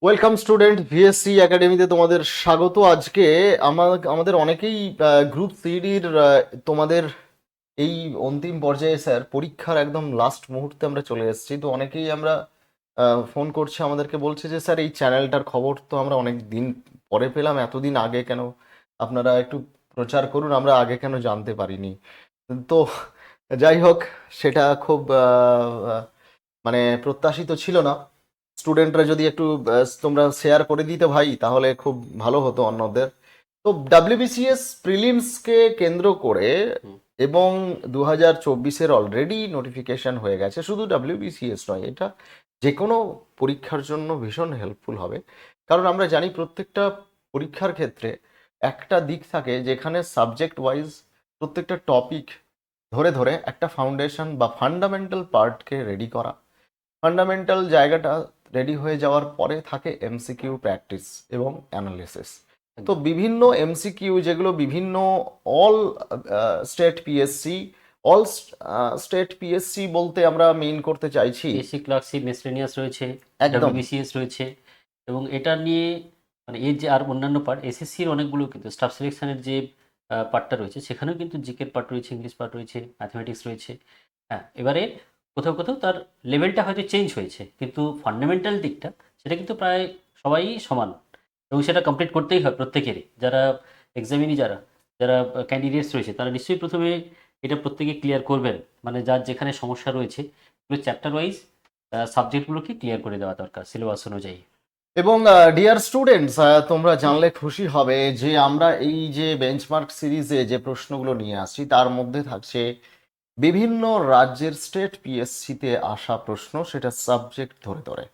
Welcome student, VSC একাডেমিতে তোমাদের স্বাগত। আজকে আমাদের অনেকেই গ্রুপ সিডির তোমাদের এই অন্তিম পর্যায়ে স্যার পরীক্ষার একদম লাস্ট মুহূর্তে আমরা চলে এসেছি। তো অনেকেই আমরা ফোন করছে, আমাদেরকে বলছে যে স্যার এই চ্যানেলটার খবর তো আমরা অনেক দিন পরে পেলাম, এতদিন আগে কেন আপনারা একটু প্রচার করুন, আমরা আগে কেন জানতে পারিনি। তো যাই হোক, সেটা খুব মানে প্রত্যাশিত ছিল না। স্টুডেন্টরা যদি একটু তোমরা শেয়ার করে দিতে ভাই, তাহলে খুব ভালো হতো অন্যদের। তো ডাব্লিউবিসিএস প্রিলিমসকে কেন্দ্র করে এবং 2024-এর অলরেডি নোটিফিকেশন হয়ে গেছে। শুধু ডাব্লিউবিসিএস নয়, এটা যে কোনো পরীক্ষার জন্য ভীষণ হেল্পফুল হবে। কারণ আমরা জানি প্রত্যেকটা পরীক্ষার ক্ষেত্রে একটা দিক থাকে যেখানে সাবজেক্ট ওয়াইজ প্রত্যেকটা টপিক ধরে ধরে একটা ফাউন্ডেশন বা ফান্ডামেন্টাল পার্টকে রেডি করা। ফান্ডামেন্টাল জায়গাটা রেডি হয়ে যাওয়ার পরে থাকে এমসিকিউ প্র্যাকটিস এবং অ্যানালিসিস। তো বিভিন্ন এমসিকিউ যেগুলো বিভিন্ন all state PSC, all state PSC বলতে আমরা মেইন করতে চাইছি এসি ক্লার্কশিপ মিসলেনিয়াস রয়েছে, একদম। ডাব্লিউবিসিএস রয়েছে, এবং এটা নিয়ে মানে এর যে আর অন্যান্য পার্ট এসএসসির অনেকগুলো কিন্তু স্টাফ সিলেকশনের যে পার্টটা রয়েছে সেখানেও কিন্তু জিকের পার্ট রয়েছে, ইংলিশ পার্ট রয়েছে, ম্যাথমেটিক্স রয়েছে। হ্যাঁ, এবারে কোথাও কোথাও তার লেভেলটা হয়তো চেঞ্জ হয়েছে, কিন্তু ফান্ডামেন্টাল দিকটা সেটা কিন্তু প্রায় সবাই সমান, এবং সেটা কমপ্লিট করতেই হয় প্রত্যেকেরই। যারা এক্সামিনি যারা যারা ক্যান্ডিডেটস রয়েছে তারা নিশ্চয়ই প্রথমে এটা প্রত্যেকে ক্লিয়ার করবেন, মানে যার যেখানে সমস্যা রয়েছে এগুলো চ্যাপ্টার ওয়াইজ সাবজেক্টগুলোকে ক্লিয়ার করে দেওয়া দরকার সিলেবাস অনুযায়ী। এবং ডিয়ার স্টুডেন্টস, তোমরা জানলে খুশি হবে যে আমরা এই যে বেঞ্চমার্ক সিরিজে যে প্রশ্নগুলো নিয়ে আসছি তার মধ্যে থাকছে বিভিন্ন রাজ্যের স্টেট পিএসসিতে আসা প্রশ্ন, সেটা সাবজেক্ট ধরে ধরে।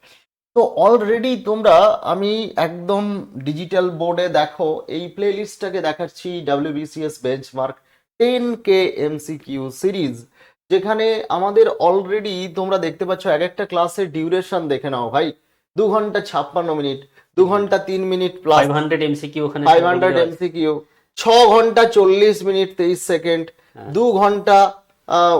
তো অলরেডি তোমরা, আমি একদম ডিজিটাল বোর্ডে দেখো, এই প্লে লিস্টটাকে দেখাচ্ছি WBCS benchmark 10K MCQ series, যেখানে আমাদের অলরেডি তোমরা দেখতে পাচ্ছ এক একটা ক্লাসের ডিউরেশন দেখে নাও ভাই, 2 ঘন্টা 56 মিনিট, 2 ঘন্টা 3 মিনিট প্লাস 500 এমসিকিউ ওখানে 500 এমসিকিউ, 6 ঘন্টা 40 মিনিট 23 সেকেন্ড, হ্যাঁ, 2 ঘন্টা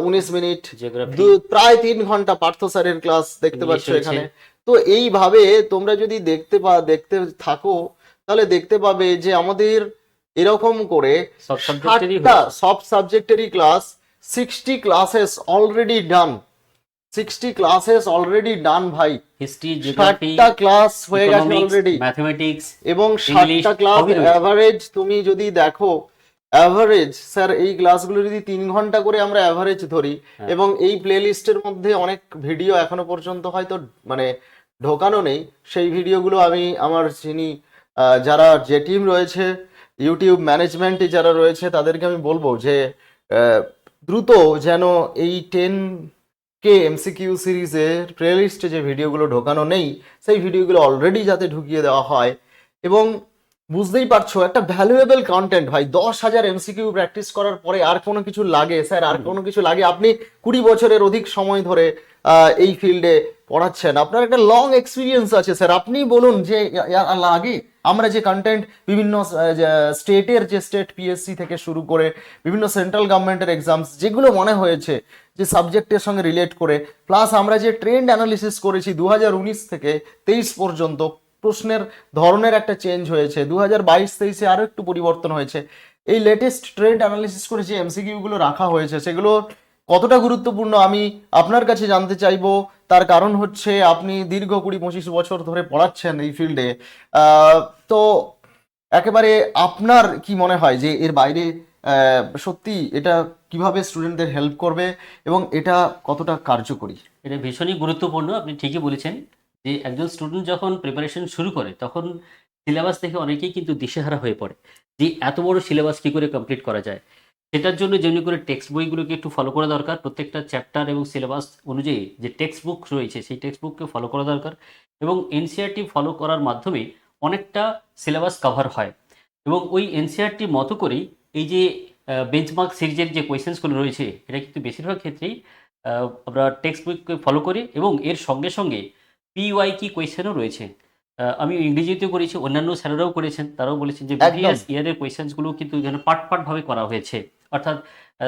19 মিনিট, জিওগ্রাফি, প্রায় 3 ঘন্টা পার্থ স্যারের ক্লাস দেখতে ইংলিশ পাচ্ছ রয়েছে। এখানে। তো এইভাবে তোমরা যদি দেখতে থাকো, তাহলে দেখতে পাবে যে আমাদের এরকম করে সব সাবজেক্টেরই 60টা হয়েছে। সব সাবজেক্টেরই class, 60 classes already done, 60 classes already done ভাই। হিস্ট্রি, জিওগ্রাফি, 60টা ক্লাস হয়ে গেছে ইকোনমিক্স, অলরেডি। ম্যাথমেটিক্স, এবং ইংলিশ 60টা ক্লাস সবই রয়েছে। অ্যাভারেজ তুমি যদি দেখো, অ্যাভারেজ স্যার এই ক্লাসগুলো যদি 3 ঘন্টা করে আমরা অ্যাভারেজ ধরি, হ্যাঁ, এবং এই প্লে লিস্টের মধ্যে অনেক ভিডিও এখনো পর্যন্ত হয়তো মানে ঢোকানো নেই, সেই ভিডিওগুলো আমি আমার যিনি যারা যে টিম রয়েছে, ইউটিউব ম্যানেজমেন্টে যারা রয়েছে, তাদেরকে আমি বলবো যে আহ, দ্রুত যেন এই 10K এমসিকিউ সিরিজের প্লে লিস্টে যে ভিডিওগুলো ঢোকানো নেই সেই ভিডিওগুলো অলরেডি যাতে ঢুকিয়ে দেওয়া হয়। এবং বুঝতেই পারছো, একটা ভ্যালুয়েবল কন্টেন্ট ভাই, 10,000 এমসিকিউ প্র্যাকটিস করার পরে আর কোনো কিছু লাগে স্যার? আর কোনো কিছু লাগে? আপনি 20 বছরের অধিক সময় ধরে এই ফিল্ডে পড়াচ্ছেন, আপনার একটা লং এক্সপিরিয়েন্স আছে স্যার, আপনি বলুন যে লাগে আমরা যে কন্টেন্ট বিভিন্ন স্টেটের, যে স্টেট পিএসসি থেকে শুরু করে বিভিন্ন সেন্ট্রাল গভর্নমেন্টের এক্সামস যেগুলো মনে হয়েছে যে সাবজেক্টের সঙ্গে রিলেট করে, প্লাস আমরা যে ট্রেন্ড অ্যানালিসিস করেছি 2019 থেকে 23 পর্যন্ত, প্রশ্নের ধরনের একটা চেঞ্জ হয়েছে, 2022-23-এ আরো একটু পরিবর্তন হয়েছে। এই লেটেস্ট ট্রেন্ড অ্যানালিসিস করে যে এমসিকিউ গুলো রাখা হয়েছে সেগুলো কতটা গুরুত্বপূর্ণ আমি আপনার কাছে জানতে চাইবো। তার কারণ হচ্ছে আপনি দীর্ঘ 20-25 বছর ধরে পড়াচ্ছেন এই ফিল্ডে। তো একেবারে আপনার কি মনে হয় যে এর বাইরে সত্যি এটা কিভাবে স্টুডেন্টদের হেল্প করবে এবং এটা কতটা কার্যকরী? এটা ভীষণই গুরুত্বপূর্ণ, আপনি ঠিকই বলেছেন যে একজন স্টুডেন্ট যখন প্রিপারেশন শুরু করে তখন সিলেবাস থেকে অনেকেই কিন্তু দিশেহারা হয়ে পড়ে যে এত বড় সিলেবাস কী করে কমপ্লিট করা যায়। সেটার জন্য যেমনি করে টেক্সট বইগুলোকে একটু ফলো করা দরকার, প্রত্যেকটা চ্যাপ্টার এবং সিলেবাস অনুযায়ী যে টেক্সট বুক রয়েছে সেই টেক্সট বুককে ফলো করা দরকার, এবং এনসিইআরটি ফলো করার মাধ্যমে অনেকটা সিলেবাস কভার হয়। এবং ওই এনসিইআরটি মতো করেই এই যে বেঞ্চমার্ক সিরিজের যে কোয়েশ্চেন্সগুলো রয়েছে এটা কিন্তু বেশিরভাগ ক্ষেত্রেই আমরা টেক্সট বুককে ফলো করি, এবং এর সঙ্গে সঙ্গে পিওয়াই কি কোয়েশ্চেনও রয়েছে। আমি ইংরেজিতেও করেছি, অন্যান্য স্যারেরাও করেছেন, তারাও বলেছেন যে একদম। প্রিভিয়াস ইয়ারের কোয়েশ্চেন্সগুলো কিন্তু এখানে পার্ট পার্টভাবে করা হয়েছে। অর্থাৎ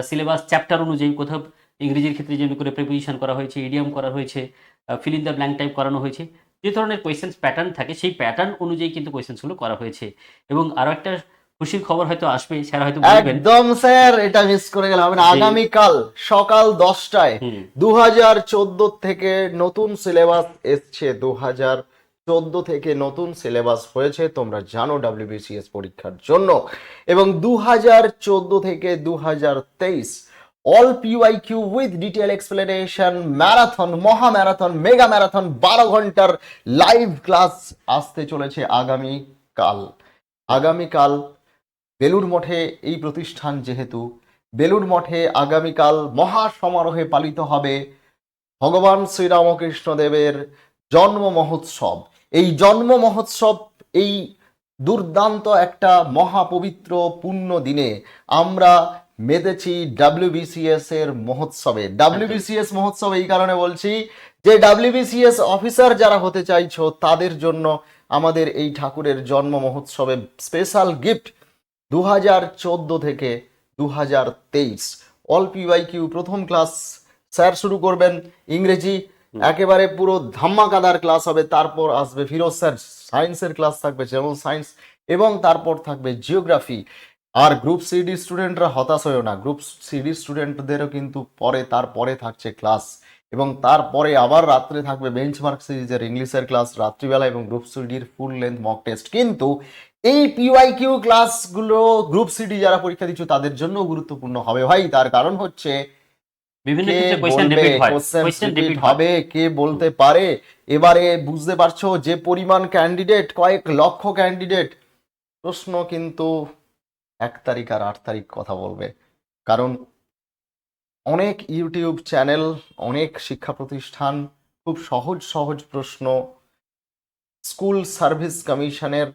সিলেবাস চ্যাপ্টার অনুযায়ী কোথাও ইংরেজির ক্ষেত্রে যেমনি করে প্রিপোজিশন করা হয়েছে, ইডিয়াম করা হয়েছে, fill in the blank type করানো হয়েছে, যে ধরনের কোয়েশ্চেন প্যাটার্ন থাকে সেই প্যাটার্ন অনুযায়ী কিন্তু কোয়েশ্চেনগুলো করা হয়েছে। এবং আরো একটা খুশির খবর হয়তো আসবে, স্যার হয়তো বলবেন একদম স্যার, এটা মিস করে গেলাম। যে আগামীকাল সকাল 10টায় হুম 2014 থেকে নতুন সিলেবাস এসছে। 2014 থেকে নতুন সিলেবাস হয়েছে, তোমরা জানো, WBCS পরীক্ষার জন্য। এবং 2014 থেকে 2023 all PYQ with detail explanation, marathon, মহা ম্যারাথন, মেগা ম্যারাথন, 12 ঘন্টার লাইভ ক্লাস আসতে চলেছে আগামীকাল। আগামীকাল বেলুড় মঠে এই প্রতিষ্ঠান, যেহেতু বেলুড় মঠে আগামীকাল মহা সমারোহে পালিত হবে ভগবান শ্রীরামকৃষ্ণদেবের জন্ম মহোৎসব। এই জন্ম মহোৎসব, এই দুর্দান্ত একটা মহাপবিত্র পুণ্য দিনে আমরা মেতেছি WBCS এর মহোৎসবে। WBCS মহোৎসব এই কারণে বলছি যে WBCS অফিসার যারা হতে চাইছো তাদের জন্য আমাদের এই ঠাকুরের জন্ম মহোৎসবে স্পেশাল গিফট। 2014 থেকে 2023 অল PYQ প্রথম ক্লাস স্যার শুরু করবেন ইংরেজি, একেবারে পুরো ধামাকাদার ক্লাস হবে। তারপর আসবে ফিরোজ স্যার, সায়েন্সের ক্লাস থাকবে, জেনারেল সায়েন্স, এবং তারপর থাকবে জিওগ্রাফি। আর গ্রুপ সিডি স্টুডেন্টরা হতাশ হয়েও না, গ্রুপ সিডি স্টুডেন্টদেরও কিন্তু তারপরে থাকছে ক্লাস। এবং তারপরে আবার রাত্রে থাকবে বেঞ্চমার্ক সিরিজের ইংলিশের ক্লাস রাত্রিবেলা, এবং গ্রুপ সিডির ফুল লেন্থ মক টেস্ট। কিন্তু এই PYQ ক্লাসগুলো গ্রুপ সিডি যারা পরীক্ষা দিচ্ছ তাদের জন্য গুরুত্বপূর্ণ হবে ভাই। তার কারণ হচ্ছে বিভিন্ন কে ক্ষেত্রে কোয়েশ্চেন বলবে, রিপিট হয়, কোশ্চেন কোয়েশ্চেন রিপিট রিপিট হবে, কে বলতে পারে। এবারে বুঝতে পারছো যে পরিমাণ ক্যান্ডিডেট, কয়েক লক্ষ ক্যান্ডিডেট, প্রশ্ন কিন্তু 1 তারিখ আর 8 তারিখ কথা বলবে। কারণ অনেক ইউটিউব চ্যানেল, অনেক শিক্ষা প্রতিষ্ঠান খুব সহজ সহজ প্রশ্ন, স্কুল সার্ভিস কমিশনের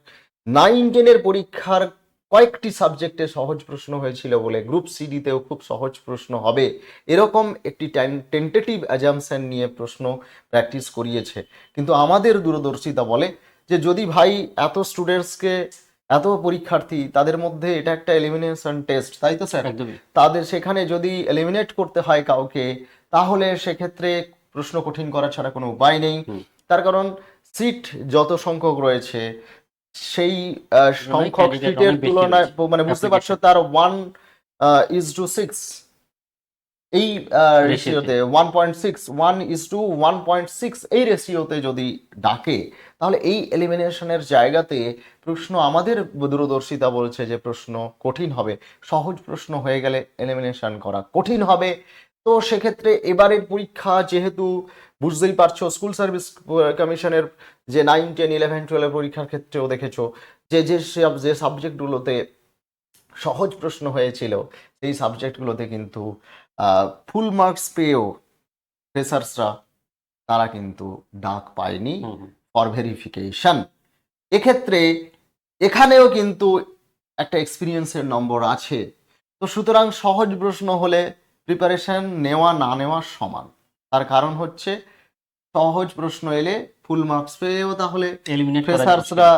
9-10 পরীক্ষার কয়েকটি সাবজেক্টে সহজ প্রশ্ন হয়েছিল বলে গ্রুপ সিডিতেও খুব সহজ প্রশ্ন হবে এরকম একটি টেন্টেটিভ অ্যাজাম্পশন নিয়ে প্রশ্ন প্র্যাকটিস করিয়েছে। কিন্তু আমাদের দূরদর্শিতা বলে যে যদি ভাই এত স্টুডেন্টসকে, এত পরীক্ষার্থী, তাদের মধ্যে এটা একটা এলিমিনেশন টেস্ট, তাই তো স্যার? একদমই। তাদের সেখানে যদি এলিমিনেট করতে হয় কাউকে, তাহলে সেক্ষেত্রে প্রশ্ন কঠিন করা ছাড়া কোনো উপায় নেই। হুম। তার কারণ সিট যত সংখ্যক রয়েছে সেই সংখ্যক candidate সিটের অনেক বেশি তুলনায় রয়েছে, মানে বুঝতে পারছো, তার 1:6 এই রেশিওতে, 1.6 এই রেশিওতে যদি ডাকে, তাহলে এই এলিমিনেশনের জায়গাতে প্রশ্ন, আমাদের দূরদর্শিতা বলছে যে প্রশ্ন কঠিন হবে। সহজ প্রশ্ন হয়ে গেলে এলিমিনেশন করা কঠিন হবে। তো সেক্ষেত্রে এবারের পরীক্ষা যেহেতু বুঝতেই পারছো, স্কুল সার্ভিস কমিশনের যে 9, 10, 11, 12 পরীক্ষার ক্ষেত্রেও দেখেছো যে সাবজেক্টগুলোতে সহজ প্রশ্ন হয়েছিল সেই সাবজেক্টগুলোতে কিন্তু ফুল মার্কস পেয়েও ফ্রেশার্সরা তারা কিন্তু ডাক পায়নি ফর ভেরিফিকেশন। এক্ষেত্রে এখানেও কিন্তু একটা এক্সপিরিয়েন্সের নম্বর আছে। তো সুতরাং সহজ প্রশ্ন হলে প্রিপারেশন নেওয়া না নেওয়া সমান। তার কারণ হচ্ছে সহজ প্রশ্ন এলে ফুল মার্কস পেয়েও তাহলে এলিমিনেট করা ফ্রেশার্সরা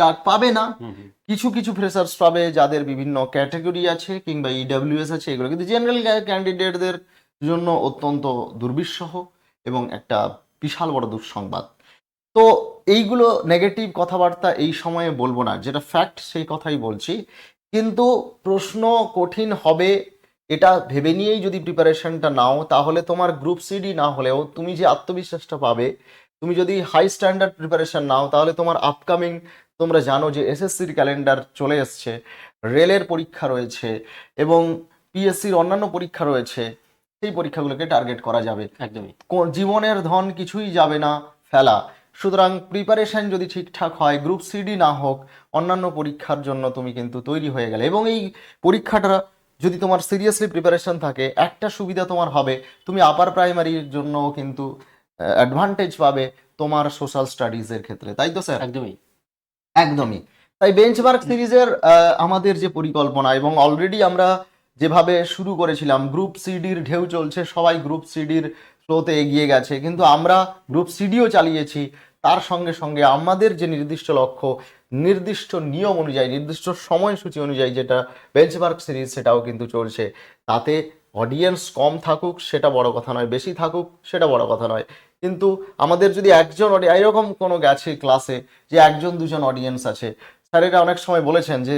ডাক পাবে না। হুম হুম। কিছু কিছু ফ্রেশার্স পাবে যাদের বিভিন্ন ক্যাটাগরি আছে কিংবা EWS আছে, এগুলো কিন্তু জেনারেল ক্যান্ডিডেটদের জন্য অত্যন্ত দুর্বিষহ এবং একটা বিশাল বড় দুঃসংবাদ। তো এইগুলো নেগেটিভ কথাবার্তা এই সময়ে বলবো না, যেটা ফ্যাক্ট সেই কথাই বলছি। কিন্তু প্রশ্ন কঠিন হবে এটা ভেবে নিয়েই যদি প্রিপারেশনটা নাও, তাহলে তোমার গ্রুপ সিডি না হলেও তুমি যে আত্মবিশ্বাসটা পাবে, তুমি যদি হাই স্ট্যান্ডার্ড প্রিপারেশন নাও, তাহলে তোমার আপকামিং, তোমরা জানো যে SSCর ক্যালেন্ডার চলে এসছে, রেলের পরীক্ষা রয়েছে এবং PSCর অন্যান্য পরীক্ষা রয়েছে, সেই পরীক্ষাগুলোকে টার্গেট করা যাবে। একদমই। জীবনের ধন কিছুই যাবে না ফেলা। সুতরাং প্রিপারেশন যদি ঠিকঠাক হয়, গ্রুপ সিডি না হোক, অন্যান্য পরীক্ষার জন্য তুমি কিন্তু তৈরি হয়ে গেলে। এবং এই পরীক্ষাটা যদি তোমার সিরিয়াসলি প্রিপারেশন থাকে, একটা সুবিধা তোমার হবে, তুমি আপার প্রাইমারির জন্য কিন্তু অ্যাডভান্টেজ পাবে তোমার সোশ্যাল স্টাডিজের ক্ষেত্রে, তাই তো স্যার? একদমই। একদমই। তাই বেঞ্চমার্ক সিরিজের আমাদের যে পরিকল্পনা, এবং অলরেডি আমরা যেভাবে শুরু করেছিলাম, গ্রুপ সিডির ঢেউ চলছে, সবাই গ্রুপ সিডির ফ্লোতে এগিয়ে গেছে, কিন্তু আমরা গ্রুপ সিডিও চালিয়েছি। তার সঙ্গে সঙ্গে আমাদের যে নির্দিষ্ট লক্ষ্য, নির্দিষ্ট নিয়ম অনুযায়ী, নির্দিষ্ট সময়সূচি অনুযায়ী যেটা বেঞ্চমার্ক সিরিজ, সেটাও কিন্তু চলছে। তাতে অডিয়েন্স কম থাকুক সেটা বড় কথা নয়, বেশি থাকুক সেটা বড় কথা নয়, কিন্তু আমাদের যদি একজন এরকম কোনো গেছে ক্লাসে যে একজন দুজন অডিয়েন্স আছে, স্যারেরা অনেক সময় বলেছেন যে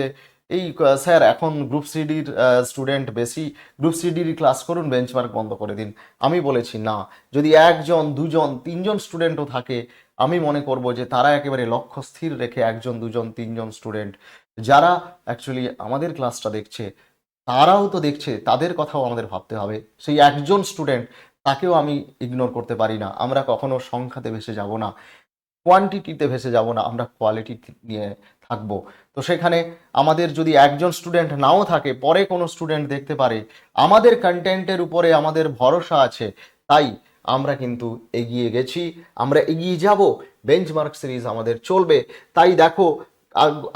এই স্যার এখন গ্রুপ সিডির স্টুডেন্ট বেশি, গ্রুপ সিডির ক্লাস করুন, বেঞ্চমার্ক বন্ধ করে দিন। আমি বলেছি না, যদি একজন দুজন তিনজন স্টুডেন্টও থাকে, আমি মনে করব যে তারা একেবারে লক্ষ্য স্থির রেখে একজন দুজন তিনজন স্টুডেন্ট যারা অ্যাকচুয়ালি আমাদের ক্লাসটা দেখছে, তারাও তো দেখছে, তাদের কথাও আমাদের ভাবতে হবে। সেই একজন স্টুডেন্ট, তাকেও আমি ইগনোর করতে পারি না। আমরা কখনো সংখ্যাতে ভেসে যাব না, কোয়ান্টিটিতে ভেসে যাব না, আমরা কোয়ালিটি নিয়ে থাকবো। তো সেখানে আমাদের যদি একজন স্টুডেন্ট নাও থাকে, পরে কোনো স্টুডেন্ট দেখতে পারে, আমাদের কন্টেন্টের উপরে আমাদের ভরসা আছে, তাই আমরা কিন্তু এগিয়ে গেছি, আমরা এগিয়ে যাব, বেঞ্চমার্ক সিরিজ আমাদের চলবে। তাই দেখো,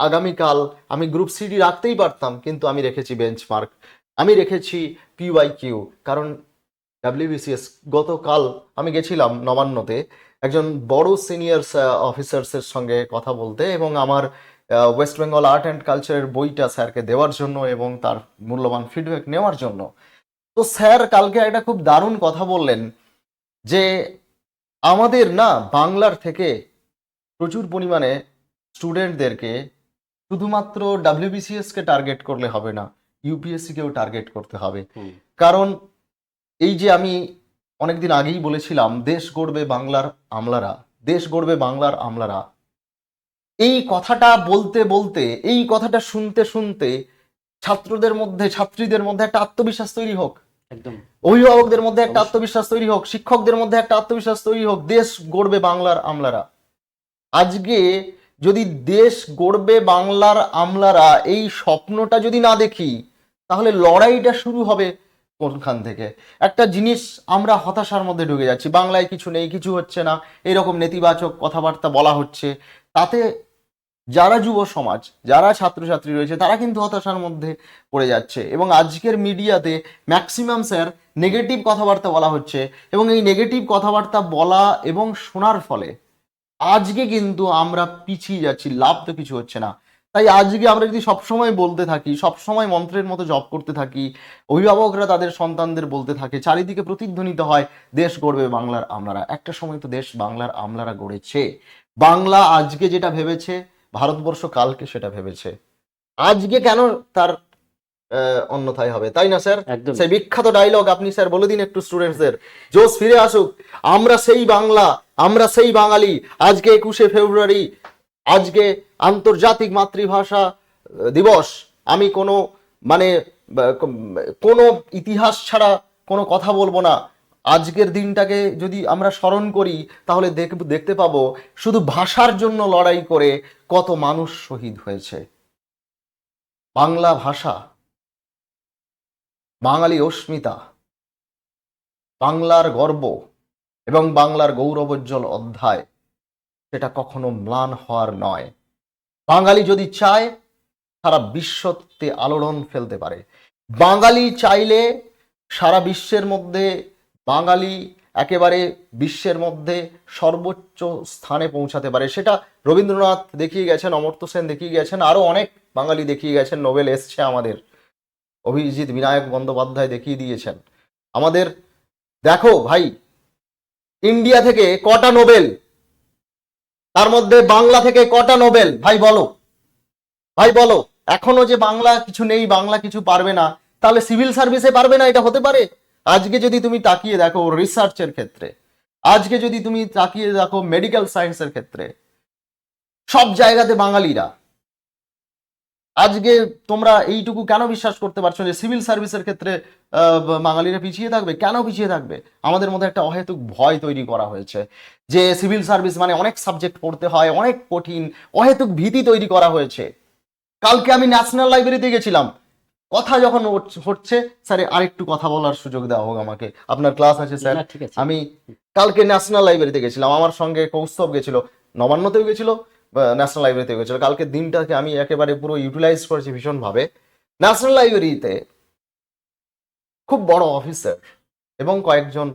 আগামীকাল আমি গ্রুপ সিডি রাখতেই পারতাম, কিন্তু আমি রেখেছি বেঞ্চমার্ক, আমি রেখেছি পিওয়াইকিউ, কারণ ডাব্লিউবিসিএস গতকাল আমি গেছিলাম নবান্নতে একজন বড় সিনিয়র অফিসার্সের সঙ্গে কথা বলতে, এবং আমার ওয়েস্ট বেঙ্গল আর্ট অ্যান্ড কালচারের বইটা স্যারকে দেওয়ার জন্য এবং তার মূল্যবান ফিডব্যাক নেওয়ার জন্য। তো স্যার কালকে একটা খুব দারুণ কথা বললেন যে আমাদের না বাংলার থেকে প্রচুর পরিমাণে স্টুডেন্টদেরকে শুধুমাত্র ডাব্লিউবিসিএসকে টার্গেট করলে হবে না, ইউপিএসসিকেও টার্গেট করতে হবে। কারণ এই যে আমি অনেকদিন আগেই বলেছিলাম, দেশ গড়বে বাংলার আমলারা, দেশ গড়বে বাংলার আমলারা, এই কথাটা বলতে বলতে, এই কথাটা শুনতে শুনতে ছাত্রদের মধ্যে, ছাত্রীদের মধ্যে একটা আত্মবিশ্বাস তৈরি হোক, একদম অভিভাবকদের মধ্যে একটা অবশ্যই। আত্মবিশ্বাস তৈরি হোক, শিক্ষকদের মধ্যে একটা আত্মবিশ্বাস তৈরি হোক, দেশ গড়বে বাংলার আমলারা। আজকে যদি দেশ গড়বে বাংলার আমলারা এই স্বপ্নটা যদি না দেখি, তাহলে লড়াইটা শুরু হবে কোনখান থেকে? একটা জিনিস, আমরা হতাশার মধ্যে ঢুকে যাচ্ছি, বাংলায় কিছু নেই, কিছু হচ্ছে না, এরকম নেতিবাচক কথাবার্তা বলা হচ্ছে। তাতে যারা যুব সমাজ, যারা ছাত্রছাত্রী রয়েছে, তারা কিন্তু হতাশার মধ্যে পড়ে যাচ্ছে। এবং আজকের মিডিয়াতে ম্যাক্সিমাম স্যার নেগেটিভ কথাবার্তা বলা হচ্ছে, এবং এই নেগেটিভ কথাবার্তা বলা এবং শোনার ফলে আজকে কিন্তু আমরা পিছিয়ে যাচ্ছি, লাভ তো কিছু হচ্ছে না। তাই আজকে আমরা যদি সবসময় বলতে থাকি, সবসময় মন্ত্রের মতো জপ করতে থাকি, অভিভাবকরা তাদের সন্তানদের বলতে থাকে, চারিদিকে প্রতিধ্বনিত হয় দেশ গড়বে বাংলার আমলারা, একটা সময় তো দেশ বাংলার আমলারা গড়েছে। বাংলা আজকে যেটা ভেবেছে, ভারতবর্ষ কালকে সেটা ভেবেছে। আজকে কেন তার অন্যথায় হবে, তাই না স্যার? একদম সেই বিখ্যাত ডায়লগ আপনি স্যার বলে দিন একটু স্টুডেন্টসদের, জোশ ফিরে আসুক, আমরা সেই বাংলা, আমরা সেই বাঙালি। আজকে 21শে ফেব্রুয়ারি, আজকে আন্তর্জাতিক মাতৃভাষা দিবস। আমি কোনো মানে কোনো ইতিহাস ছাড়া কোনো কথা বলবো না। আজকের দিনটাকে যদি আমরা স্মরণ করি, তাহলে দেখতে পাবো শুধু ভাষার জন্য লড়াই করে কত মানুষ শহীদ হয়েছে। বাংলা ভাষা, বাঙালি অস্মিতা, বাংলার গর্ব এবং বাংলার গৌরবোজ্জ্বল অধ্যায়, সেটা কখনো ম্লান হওয়ার নয়। বাঙালি যদি চায়, সারা বিশ্বতে আলোড়ন ফেলতে পারে। বাঙালি চাইলে সারা বিশ্বের মধ্যে বাঙালি একেবারে বিশ্বের মধ্যে সর্বোচ্চ স্থানে পৌঁছাতে পারে। সেটা রবীন্দ্রনাথ দেখিয়ে গেছেন, অমর্ত্য সেন দেখিয়ে গেছেন, আরো অনেক বাঙালি দেখিয়ে গেছেন। নোবেল এসছে আমাদের, অভিজিৎ বিনায়ক বন্দ্যোপাধ্যায় দেখিয়ে দিয়েছেন আমাদের। দেখো ভাই, ইন্ডিয়া থেকে কটা নোবেল, তার মধ্যে বাংলা থেকে কটা নোবেল, ভাই বলো, ভাই বলো। এখনো যে বাংলা কিছু নেই, বাংলা কিছু পারবে না, তাহলে সিভিল সার্ভিসে পারবে না, এটা হতে পারে? আজকে যদি তুমি তাকিয়ে দেখো রিসার্চের ক্ষেত্রে, আজকে যদি তুমি তাকিয়ে দেখো মেডিকেল সায়েন্সের ক্ষেত্রে, সব জায়গাতে বাঙালিরা। আজকে তোমরা এইটুকু কেন বিশ্বাস করতে পারছো যে সিভিল সার্ভিসের ক্ষেত্রে বাঙালিরা পিছিয়ে থাকবে? কেন পিছিয়ে থাকবে? আমাদের মধ্যে একটা অহেতুক ভয় তৈরি করা হয়েছে যে সিভিল সার্ভিস মানে অনেক সাবজেক্ট পড়তে হয়, অনেক কঠিন, অহেতুক ভীতি তৈরি করা হয়েছে। কালকে আমি ন্যাশনাল লাইব্রেরিতে গেছিলাম, কথা যখন হচ্ছে, স্যার আরেকটু কথা বলার সুযোগ দেওয়া হোক আমাকে, আপনার ক্লাস আছে স্যার। না, ঠিক আছে। আমি কালকে ন্যাশনাল লাইব্রেরিতে গেছিলাম, আমার সঙ্গে কৌস্তব গেছিল, নবান্নতেও গেছিল, ন্যাশনাল লাইব্রেরিতেও গেছিল। কালকে দিনটাকে আমি একেবারে পুরো ইউটিলাইজ করেছি ভীষণভাবে। ন্যাশনাল লাইব্রেরিতে খুব বড় অফিসার এবং কয়েকজন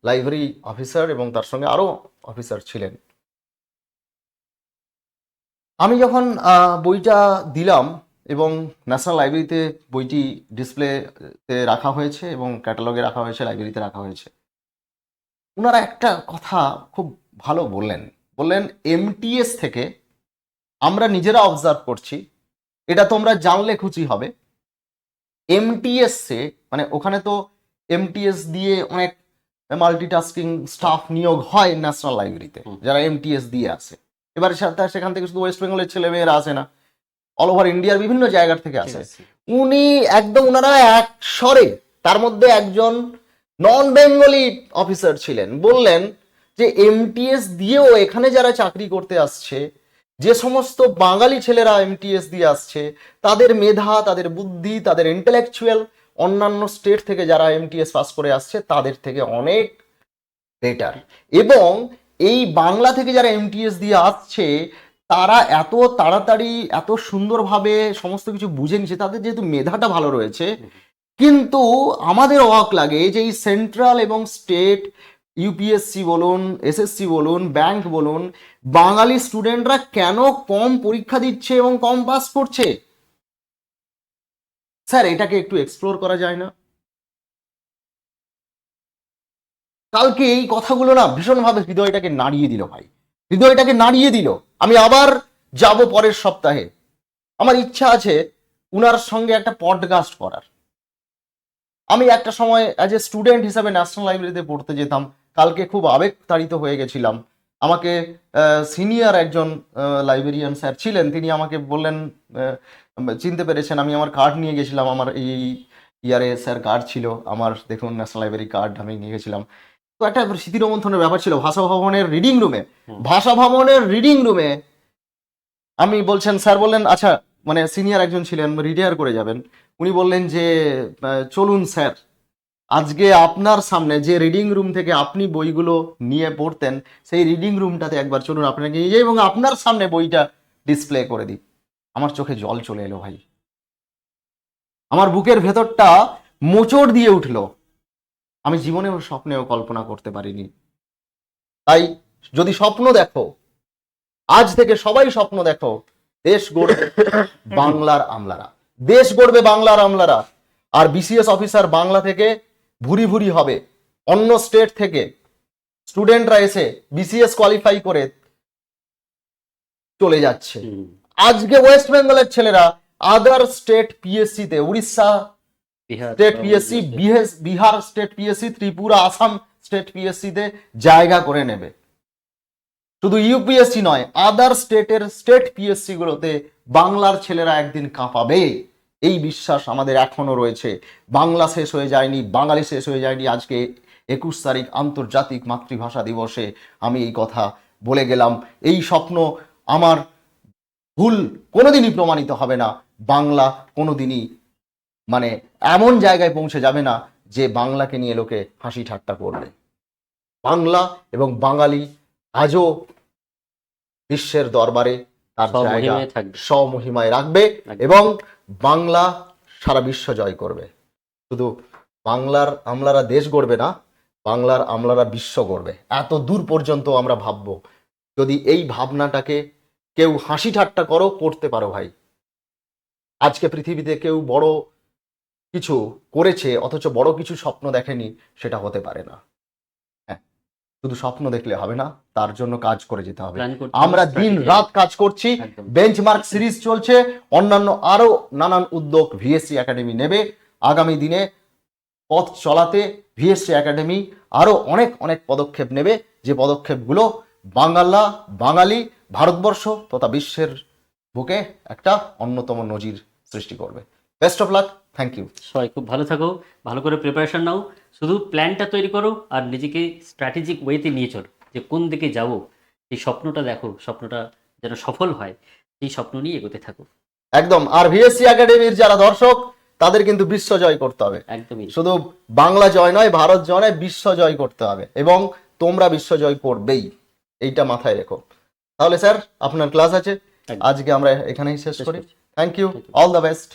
লাইব্রেরি অফিসার এবং তার সঙ্গে আরো অফিসার ছিলেন। আমি যখন বইটা দিলাম এবং ন্যাশনাল লাইব্রেরিতে বইটি ডিসপ্লেতে রাখা হয়েছে এবং ক্যাটালগে রাখা হয়েছে, লাইব্রেরিতে রাখা হয়েছে, ওনারা একটা কথা খুব ভালো বললেন এমটিএস থেকে আমরা নিজেরা অবজার্ভ করছি, এটা তোমরা জানলে খুশি হবে, এমটিএস মানে ওখানে তো এমটিএস দিয়ে অনেক মাল্টিটাস্কিং স্টাফ নিয়োগ হয় ন্যাশনাল লাইব্রেরিতে, যারা এমটিএস দিয়ে আসে। এবার সেখান থেকে শুধু ওয়েস্ট বেঙ্গলের ছেলে মেয়েরা আসে না, অল ওভার ইন্ডিয়ার বিভিন্ন জায়গার থেকে আসে। উনি একদম ওনারা এক স্বরে, তার মধ্যে একজন নন বেঙ্গলি অফিসার ছিলেন, বললেন যে এমটিএস দিয়েও এখানে যারা চাকরি করতে আসছে, যে সমস্ত বাঙালি ছেলেরা এমটিএস দিয়ে আসছে, তাদের মেধা, তাদের বুদ্ধি, তাদের ইন্টেলেকচুয়াল অন্যান্য স্টেট থেকে যারা এমটিএস পাস করে আসছে তাদের থেকে অনেক বেটার। এবং এই বাংলা থেকে যারা এমটিএস দিয়ে আসছে তারা এত তাড়াতাড়ি এত সুন্দরভাবে সমস্ত কিছু বুঝে নিচ্ছে, তাদের যেহেতু মেধাটা ভালো রয়েছে। কিন্তু আমাদের অবাক লাগে যে এই সেন্ট্রাল এবং স্টেট ইউপিএসসি বলুন, এসএসসি বলুন, ব্যাংক বলুন, বাঙালি স্টুডেন্টরা কেন কম পরীক্ষা দিচ্ছে এবং কম পাস করছে। স্যার এটাকে একটু এক্সপ্লোর করা যায় না? কালকে এই কথাগুলো না ভীষণভাবে হৃদয়টাকে নাড়িয়ে দিল ভাই, হৃদয়টাকে নাড়িয়ে দিল। আমি আবার যাব পরের সপ্তাহে, আমার ইচ্ছা আছে উনার সঙ্গে একটা পডকাস্ট করার। আমি একটা সময় অ্যাজ এ স্টুডেন্ট হিসাবে ন্যাশনাল লাইব্রেরিতে পড়তে যেতাম, কালকে খুব আবেগতাড়িত হয়ে গেছিলাম। আমাকে সিনিয়র একজন লাইব্রেরিয়ান স্যার ছিলেন, তিনি আমাকে বললেন, চিনতে পেরেছেন, আমি আমার কার্ড নিয়ে গেছিলাম, আমার এই ইয়ারে স্যার কার্ড ছিল আমার, দেখুন ন্যাশনাল লাইব্রেরি কার্ড আমি নিয়ে গেছিলাম। তো একটা স্মৃতিরোমন্থনের ব্যাপার ছিল ভাষা ভবনের রিডিং রুমে। ভাষা ভবনের রিডিং রুমে আমি বলছেন, স্যার বললেন আচ্ছা, মানে সিনিয়র একজন ছিলেন, রিটায়ার করে যাবেন, উনি বললেন যে চলুন স্যার, আজকে আপনার সামনে যে রিডিং রুম থেকে আপনি বইগুলো নিয়ে পড়তেন সেই রিডিং রুমটাতে একবার চলুন, আপনাকে নিয়ে যাই এবং আপনার সামনে বইটা ডিসপ্লে করে দিই। আমার চোখে জল চলে এলো ভাই, আমার বুকের ভেতরটা মোচড় দিয়ে উঠলো। আমি জীবনেও স্বপ্নেও কল্পনা করতে পারিনি। তাই যদি স্বপ্ন দেখো, আজ থেকে সবাই স্বপ্ন দেখো, দেশ গড়বে বাংলার আমলারা, দেশ গড়বে বাংলার আমলারা। আর বিসিএস অফিসার বাংলা থেকে ভুরি ভুরি হবে, অন্য স্টেট থেকে স্টুডেন্টরা এসে বিসিএস কোয়ালিফাই করে চলে যাচ্ছে। আজকে ওয়েস্ট বেঙ্গলের ছেলেরা আদার স্টেট পিএসসি তে, Orissa state PSC, Bihar state PSC, Tripura, Assam state PSC তে জায়গা করে নেবে। শুধু ইউপিএসসি নয়, আদার স্টেটের স্টেট পিএসসি গুলোতে বাংলার ছেলেরা একদিন কাঁপাবে, এই বিশ্বাস আমাদের এখনো রয়েছে। বাংলা শেষ হয়ে যায়নি, বাঙালি শেষ হয়ে যায়নি। আজকে 21 তারিখ আন্তর্জাতিক মাতৃভাষা দিবসে আমি এই কথা বলে গেলাম। এই স্বপ্ন আমার ভুল কোনোদিনই প্রমাণিত হবে না। বাংলা কোনোদিনই মানে এমন জায়গায় পৌঁছে যাবে না যে বাংলাকে নিয়ে লোকে হাসি ঠাট্টা করবে। বাংলা এবং বাঙালি আজও বিশ্বের দরবারে তার জায়গা স্বমহিমায় রাখবে এবং বাংলা সারা বিশ্ব জয় করবে। শুধু বাংলার আমলারা দেশ গড়বে না, বাংলার আমলারা বিশ্ব গড়বে। এত দূর পর্যন্ত আমরা ভাববো। যদি এই ভাবনাটাকে কেউ হাসি ঠাট্টা করতে পারো ভাই, আজকে পৃথিবীতে কেউ বড় কিছু করেছে অথচ বড় কিছু স্বপ্ন দেখেনি, সেটা হতে পারে না। শুধু স্বপ্ন দেখলে হবে না, তার জন্য কাজ করে যেতে হবে। আমরা দিন রাত কাজ করছি, বেঞ্চমার্ক সিরিজ চলছে, অন্যান্য আরো নানান উদ্যোগ ভিএসসি একাডেমি নেবে। আগামী দিনে পথ চলাতে ভিএসসি একাডেমি আরো অনেক অনেক পদক্ষেপ নেবে, যে পদক্ষেপগুলো বাঙালি ভারতবর্ষ তথা বিশ্বের বুকে একটা অন্যতম নজির সৃষ্টি করবে। Best of luck, thank you. সবাই খুব ভালো থাকো, ভালো করে প্রিপারেশন নাও, শুধু প্ল্যানটা তৈরি করো আর নিজেকে স্ট্র্যাটেজিক ওয়েতে নিয়ে চলো, যে কোন দিকে যাবো, এই স্বপ্নটা দেখো, স্বপ্নটা যেন সফল হয়, সেই স্বপ্ন নিয়ে এগোতে থাকো। একদম। আর ভিএসসি একাডেমির যারা দর্শক, তাদের কিন্তু বিশ্ব জয় করতে হবে। একদমই, শুধু বাংলা জয় নয়, ভারত জয় নয়, বিশ্ব জয় করতে হবে এবং তোমরা বিশ্ব জয় করবেই, এইটা মাথায় রেখো। তাহলে স্যার আপনার ক্লাস আছে, আজকে আমরা এখানেই শেষ করি। Thank you, all the best.